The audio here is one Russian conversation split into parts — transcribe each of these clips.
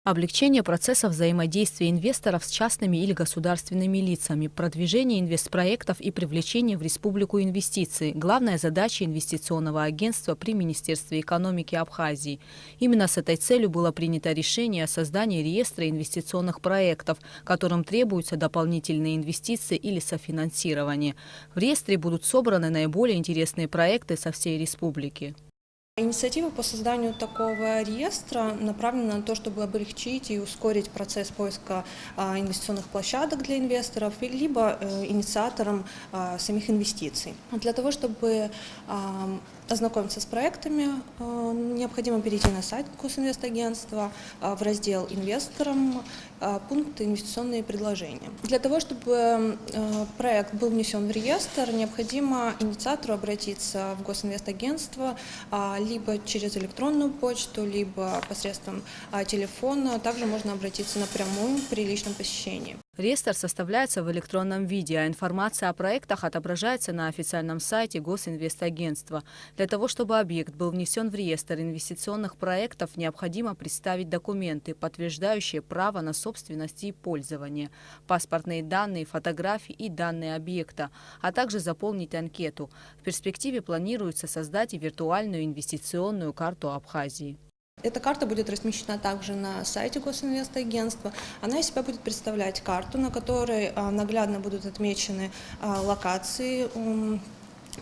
Облегчение процесса взаимодействия инвесторов с частными или государственными лицами, продвижение инвестпроектов и привлечение в республику инвестиций – главная задача инвестиционного агентства при Министерстве экономики Абхазии. Именно с этой целью было принято решение о создании реестра инвестиционных проектов, которым требуются дополнительные инвестиции или софинансирование. В реестре будут собраны наиболее интересные проекты со всей республики. Инициатива по созданию такого реестра направлена на то, чтобы облегчить и ускорить процесс поиска инвестиционных площадок для инвесторов, либо инициатором самих инвестиций. Для того, чтобы ознакомиться с проектами, необходимо перейти на сайт Госинвестагентства в раздел «Инвесторам», пункт «Инвестиционные предложения». Для того, чтобы проект был внесен в реестр, необходимо инициатору обратиться в Госинвестагентство либо через электронную почту, либо посредством телефона. Также можно обратиться напрямую при личном посещении. Реестр составляется в электронном виде, а информация о проектах отображается на официальном сайте Госинвестагентства. Для того, чтобы объект был внесен в реестр инвестиционных проектов, необходимо представить документы, подтверждающие право на собственность и пользование, паспортные данные, фотографии и данные объекта, а также заполнить анкету. В перспективе планируется создать и виртуальную инвестиционную карту Абхазии. Эта карта будет размещена также на сайте Госинвестагентства. Она из себя будет представлять карту, на которой наглядно будут отмечены локации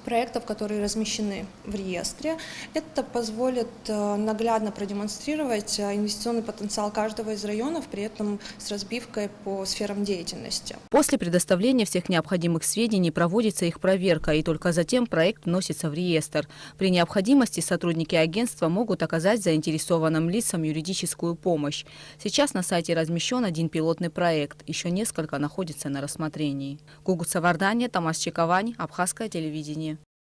проектов, которые размещены в реестре. Это позволит наглядно продемонстрировать инвестиционный потенциал каждого из районов, при этом с разбивкой по сферам деятельности. После предоставления всех необходимых сведений проводится их проверка, и только затем проект вносится в реестр. При необходимости сотрудники агентства могут оказать заинтересованным лицам юридическую помощь. Сейчас на сайте размещен один пилотный проект, еще несколько находится на рассмотрении. Гугут Саварданья, Тамас Чековань, Абхазское телевидение.